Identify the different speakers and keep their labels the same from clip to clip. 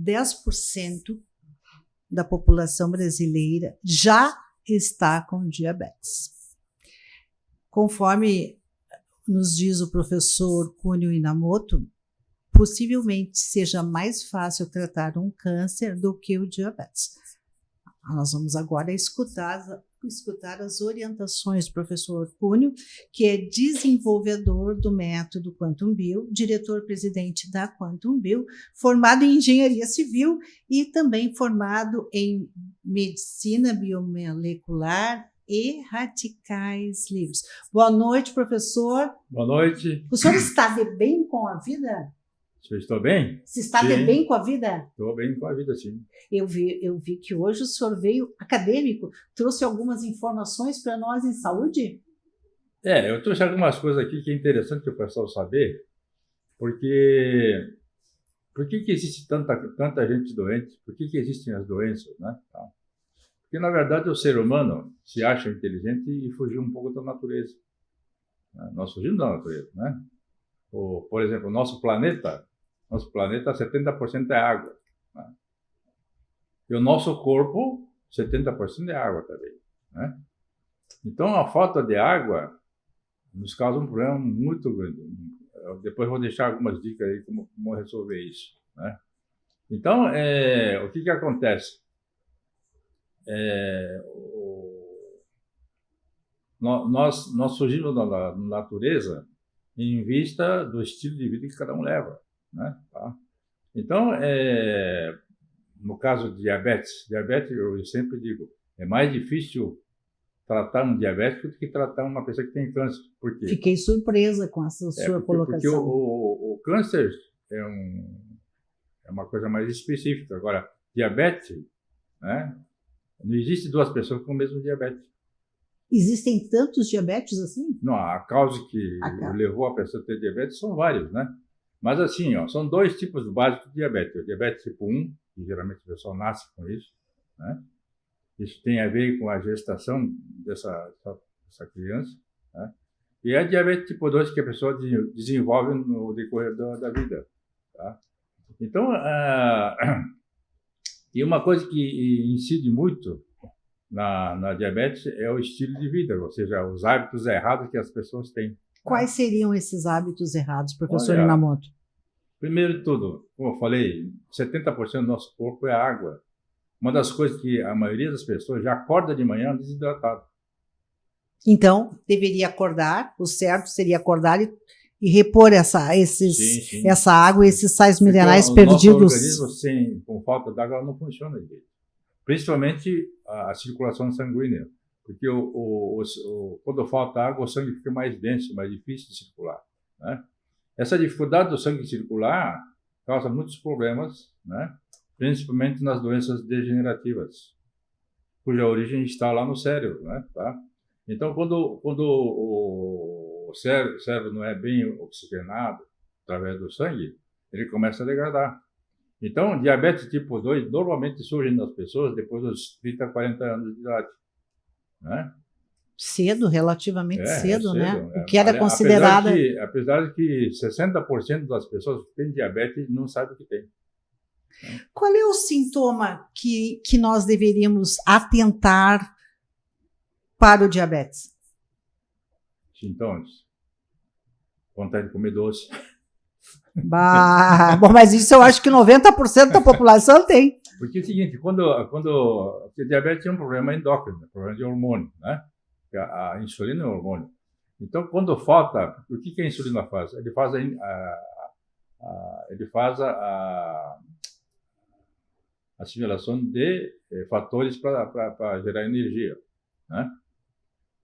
Speaker 1: 10% da população brasileira já está com diabetes. Conforme nos diz o professor Cunio Inamoto, possivelmente seja mais fácil tratar um câncer do que o diabetes. Nós vamos agora escutar as orientações do professor Cunio, que é desenvolvedor do método Quantum Bio, diretor-presidente da Quantum Bio, formado em engenharia civil e também formado em medicina biomolecular e radicais livres. Boa noite, professor.
Speaker 2: Boa noite.
Speaker 1: O senhor está de bem com a vida?
Speaker 2: Eu estou bem?
Speaker 1: Você está de bem com a vida?
Speaker 2: Estou bem com a vida, sim.
Speaker 1: Eu vi que hoje o senhor veio acadêmico, trouxe algumas informações para nós em saúde?
Speaker 2: Eu trouxe algumas coisas aqui que é interessante o pessoal saber, porque por que existe tanta gente doente? Por que existem as doenças, né? Porque, na verdade, o ser humano se acha inteligente e fugiu um pouco da natureza. Nós fugimos da natureza, né? Por exemplo, o nosso planeta, 70% é água. Né? E o nosso corpo, 70% é água também. Né? Então, a falta de água nos causa um problema muito grande. Depois vou deixar algumas dicas aí como resolver isso. Né? Então, o que acontece? Nós fugimos da natureza em vista do estilo de vida que cada um leva. Né? Tá? Então, no caso de diabetes, eu sempre digo, é mais difícil tratar um diabético do que tratar uma pessoa que tem câncer. Por quê?
Speaker 1: Fiquei surpresa com essa sua colocação.
Speaker 2: Porque o câncer é uma coisa mais específica. Agora, diabetes, né? Não existe duas pessoas com o mesmo diabetes.
Speaker 1: Existem tantos diabetes assim?
Speaker 2: Não, a causa que levou a pessoa a ter diabetes são vários, né? Mas assim, são dois tipos básicos de diabetes. O diabetes tipo 1, que geralmente a pessoa nasce com isso, né? Isso tem a ver com a gestação dessa criança, né? E a diabetes tipo 2, que a pessoa desenvolve no decorrer da vida, tá? Então, e uma coisa que incide muito na diabetes é o estilo de vida, ou seja, os hábitos errados que as pessoas têm.
Speaker 1: Quais seriam esses hábitos errados, professor Inamoto?
Speaker 2: Primeiro de tudo, como eu falei, 70% do nosso corpo é água. Uma das coisas que a maioria das pessoas já acorda de manhã desidratado.
Speaker 1: Então, deveria acordar, o certo seria acordar e repor essa água e esses sais minerais perdidos.
Speaker 2: O nosso organismo, com falta d'água, não funciona direito. Principalmente a circulação sanguínea. Porque quando falta água, o sangue fica mais denso, mais difícil de circular. Né? Essa dificuldade do sangue circular causa muitos problemas, né? Principalmente nas doenças degenerativas, cuja origem está lá no cérebro. Né? Tá? Então, quando o cérebro não é bem oxigenado através do sangue, ele começa a degradar. Então, diabetes tipo 2 normalmente surge nas pessoas depois dos 30, 40 anos de idade. Né?
Speaker 1: Cedo, relativamente cedo, né? O que era considerada...
Speaker 2: Apesar de que 60% das pessoas que têm diabetes não sabem o que tem.
Speaker 1: Qual é o sintoma que nós deveríamos atentar para o diabetes?
Speaker 2: Sintomas. Vontade de comer doce.
Speaker 1: Bom, mas isso eu acho que 90% da população tem.
Speaker 2: Porque é o seguinte, porque diabetes é um problema endócrino, um problema de hormônio, né? A insulina é um hormônio. Então, quando falta, o que a insulina faz? Ele faz a assimilação de fatores para gerar energia, né?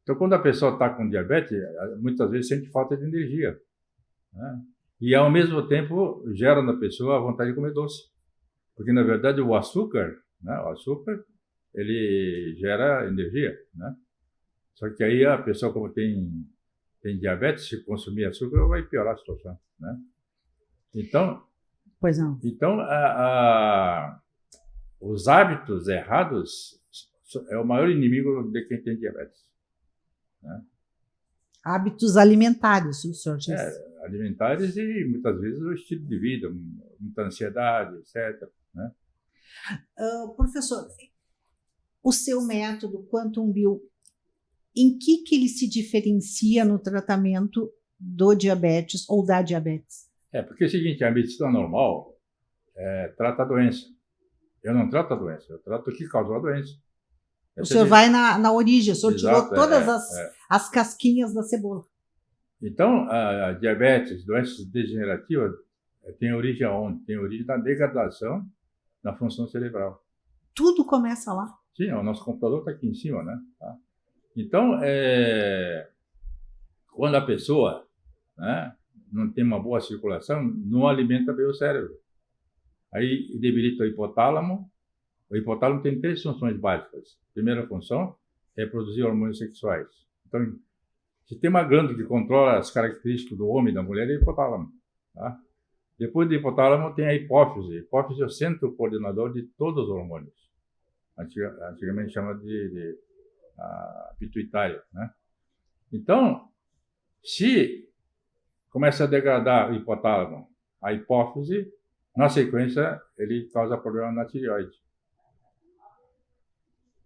Speaker 2: Então, quando a pessoa está com diabetes, muitas vezes sente falta de energia, né? E, ao mesmo tempo, gera na pessoa a vontade de comer doce. Porque, na verdade, o açúcar, né? O açúcar, ele gera energia, né? Só que aí a pessoa, como tem diabetes, se consumir açúcar, vai piorar a situação, né? Então,
Speaker 1: pois não.
Speaker 2: Então, os hábitos errados é o maior inimigo de quem tem diabetes, né?
Speaker 1: Hábitos alimentares, o senhor disse.
Speaker 2: Alimentares e, muitas vezes, o estilo de vida, muita ansiedade, etc. Né?
Speaker 1: Professor, o seu método Quantum Bio, em que ele se diferencia no tratamento do diabetes ou da diabetes?
Speaker 2: Porque é o seguinte, a medicina normal trata a doença. Eu não trato a doença, eu trato o que causou a doença.
Speaker 1: O senhor vai na origem, o senhor
Speaker 2: Exato,
Speaker 1: tirou todas as casquinhas da cebola.
Speaker 2: Então, a diabetes, doenças degenerativas, tem origem aonde? Tem origem na degradação da função cerebral.
Speaker 1: Tudo começa lá?
Speaker 2: Sim, o nosso computador está aqui em cima, né? Tá? Então, quando a pessoa, né, não tem uma boa circulação, não alimenta bem o cérebro. Aí debilita o hipotálamo. O hipotálamo tem 3 funções básicas. A primeira função é produzir hormônios sexuais. Então, se tem uma glândula que controla as características do homem e da mulher, é o hipotálamo. Tá? Depois do hipotálamo tem a hipófise. A hipófise é o centro coordenador de todos os hormônios. Antigamente chama de pituitária. Né? Então, se começa a degradar o hipotálamo, a hipófise, na sequência, ele causa problema na tireoide.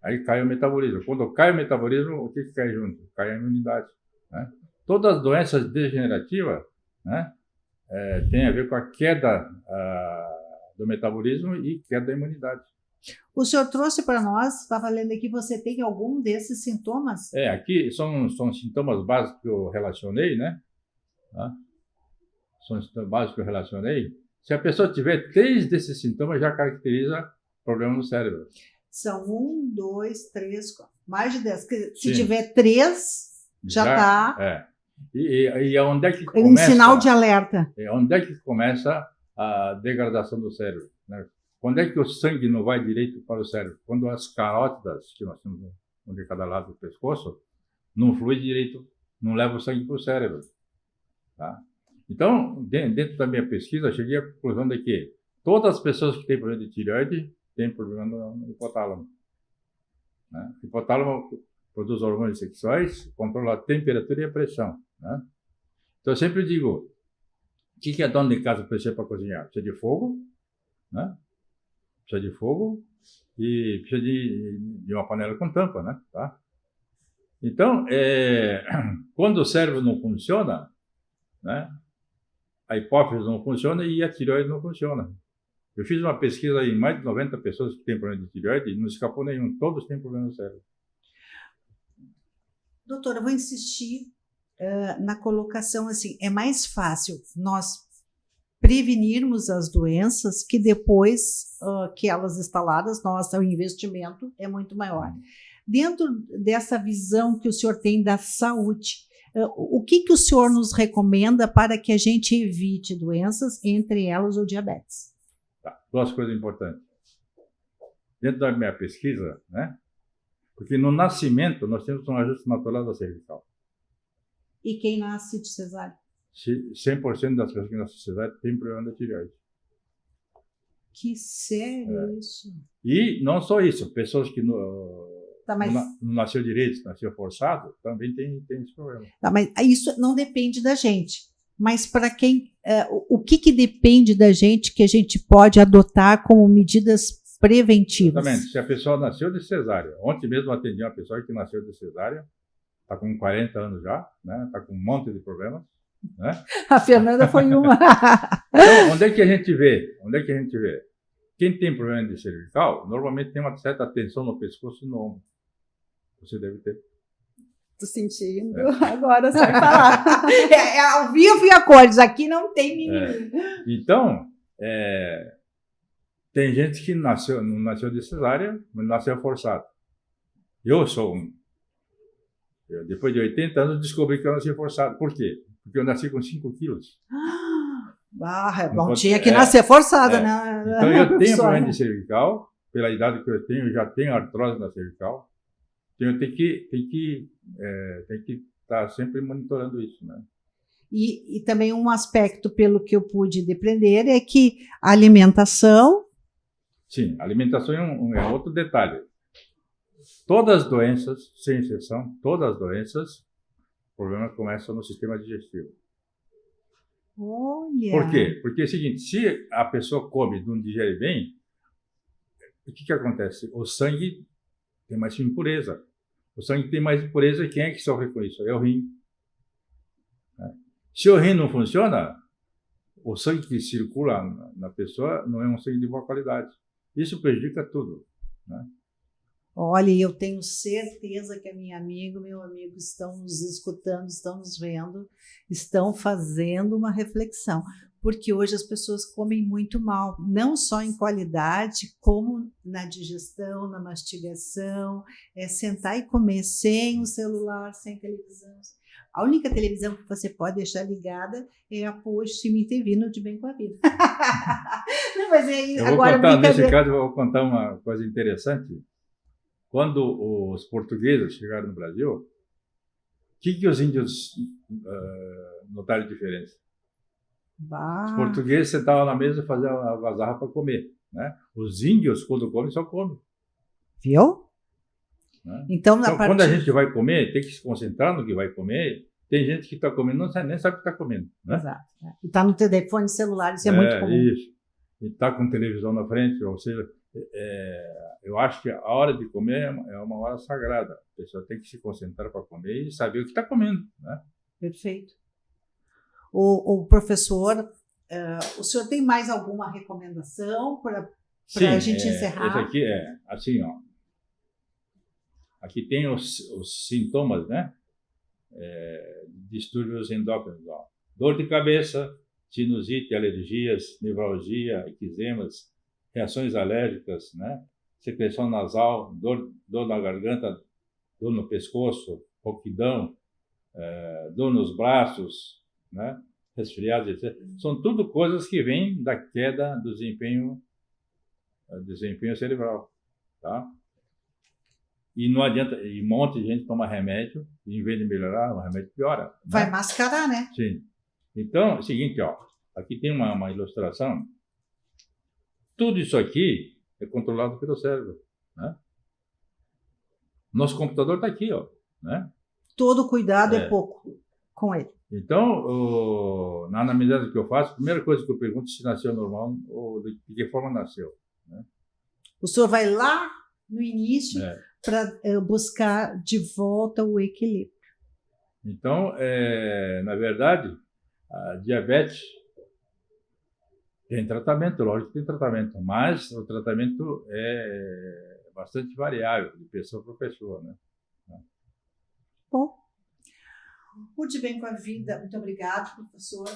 Speaker 2: Aí cai o metabolismo. Quando cai o metabolismo, o que cai junto? Cai a imunidade. Né? Todas as doenças degenerativas, né, têm a ver com a queda do metabolismo e queda da imunidade.
Speaker 1: O senhor trouxe para nós, estava lendo aqui, você tem algum desses sintomas?
Speaker 2: Aqui são sintomas básicos que eu relacionei, né? Tá? São sintomas básicos que eu relacionei. Se a pessoa tiver 3 desses sintomas, já caracteriza problema no cérebro.
Speaker 1: São 1, 2, 3, 4, mais de 10. Se
Speaker 2: Sim.
Speaker 1: tiver 3, já está.
Speaker 2: E onde é que
Speaker 1: começa? Um sinal de alerta.
Speaker 2: Onde é que começa a degradação do cérebro? Né? Quando é que o sangue não vai direito para o cérebro? Quando as carótidas, que nós temos um de cada lado do pescoço, não flui direito, não leva o sangue para o cérebro. Tá? Então, dentro da minha pesquisa, eu cheguei à conclusão de que todas as pessoas que têm problema de tireoide têm problema no hipotálamo. Né? O hipotálamo produz hormônios sexuais, controla a temperatura e a pressão. Né? Então, eu sempre digo, o que a dona de casa precisa para cozinhar? Precisa de fogo, né? Precisa de fogo e precisa de uma panela com tampa, né? Tá? Então, quando o cérebro não funciona, né? A hipófise não funciona e a tireoide não funciona. Eu fiz uma pesquisa em mais de 90 pessoas que têm problema de tireoide e não escapou nenhum. Todos têm problema no cérebro.
Speaker 1: Doutora, eu vou insistir na colocação assim. É mais fácil nós prevenirmos as doenças que depois que elas instaladas, o investimento é muito maior. Dentro dessa visão que o senhor tem da saúde, o que o senhor nos recomenda para que a gente evite doenças, entre elas o diabetes?
Speaker 2: Tá. 2 coisas importantes. Dentro da minha pesquisa, né? Porque no nascimento nós temos um ajuste natural da cervical.
Speaker 1: E quem nasce de cesárea?
Speaker 2: 100% das pessoas que nascem de cesárea têm problema da tireoide.
Speaker 1: Que sério isso?
Speaker 2: E não só isso, pessoas que não nasceu direito, nasceu forçado, também tem esse problema.
Speaker 1: Tá, mas isso não depende da gente. Mas para quem, o que depende da gente que a gente pode adotar como medidas preventivas?
Speaker 2: Exatamente. Se a pessoa nasceu de cesárea, ontem mesmo atendi uma pessoa que nasceu de cesárea, está com 40 anos já, né? Está com um monte de problemas. Né?
Speaker 1: A Fernanda foi uma.
Speaker 2: Então, onde é que a gente vê? Quem tem problema de cervical, normalmente tem uma certa tensão no pescoço e no ombro. Você deve ter.
Speaker 1: Estou sentindo. Agora você vai falar. Ao vivo e a cores. Aqui não tem menino.
Speaker 2: Então, tem gente que não nasceu de cesárea, mas nasceu forçado. Eu sou um. Depois de 80 anos, descobri que eu nasci forçado. Por quê? Porque eu nasci com 5 quilos.
Speaker 1: Bom, tinha que nascer forçada, né?
Speaker 2: Então, eu tenho problema de cervical, pela idade que eu tenho já tenho artrose na cervical. Então, eu tenho que estar sempre monitorando isso, né?
Speaker 1: E também um aspecto, pelo que eu pude depreender, é que a alimentação...
Speaker 2: Sim, a alimentação é outro detalhe. Todas as doenças, sem exceção, todas as doenças problema começa no sistema digestivo.
Speaker 1: Olha!
Speaker 2: Por quê? Porque é o seguinte, se a pessoa come e não digere bem, o que acontece? O sangue tem mais impureza. O sangue tem mais impureza e quem é que sofre com isso? É o rim. Se o rim não funciona, o sangue que circula na pessoa não é um sangue de boa qualidade. Isso prejudica tudo, né?
Speaker 1: Olha, eu tenho certeza que meu amigo estão nos escutando, estão nos vendo, estão fazendo uma reflexão, porque hoje as pessoas comem muito mal, não só em qualidade, como na digestão, na mastigação, sentar e comer sem o celular, sem televisão. A única televisão que você pode deixar ligada é a Post-me TV no De Bem com a Vida. Não, mas aí,
Speaker 2: nesse caso, eu vou contar uma coisa interessante. Quando os portugueses chegaram no Brasil, o que os índios notaram diferença? Os portugueses sentavam na mesa e faziam a algazarra para comer, né? Os índios, quando comem, só comem.
Speaker 1: Viu?
Speaker 2: Né? Então, quando a gente vai comer, tem que se concentrar no que vai comer. Tem gente que está comendo e nem sabe o que está comendo. Né?
Speaker 1: Exato. E está no telefone celular, isso é muito comum.
Speaker 2: Isso. E está com televisão na frente, ou seja, eu acho que a hora de comer é uma hora sagrada. A pessoa tem que se concentrar para comer e saber o que está comendo. Né?
Speaker 1: Perfeito. O professor, o senhor tem mais alguma recomendação para a gente encerrar?
Speaker 2: Esse aqui é assim, ó. Aqui tem os sintomas, né? Distúrbios endócrinos. Ó. Dor de cabeça, sinusite, alergias, nevralgia, eczemas, reações alérgicas, né? Secreção nasal, dor na garganta, dor no pescoço, rouquidão, dor nos braços, né? Resfriados, etc. São tudo coisas que vêm da queda do desempenho cerebral, tá? E não adianta, e um monte de gente toma remédio, e em vez de melhorar, o remédio piora. Né?
Speaker 1: Vai mascarar, né?
Speaker 2: Sim. Então, é o seguinte, ó, aqui tem uma ilustração. Tudo isso aqui é controlado pelo cérebro, né? Nosso computador está aqui, ó, né?
Speaker 1: Todo cuidado é pouco com ele.
Speaker 2: Então, na anamnese que eu faço, a primeira coisa que eu pergunto é se nasceu normal ou de que forma nasceu. Né?
Speaker 1: O senhor vai lá no início para buscar de volta o equilíbrio.
Speaker 2: Então, na verdade, a diabetes tem tratamento, lógico que tem tratamento, mas o tratamento é bastante variável, de pessoa para pessoa, né?
Speaker 1: Bom, o De Bem com a Vida, muito obrigado, professor.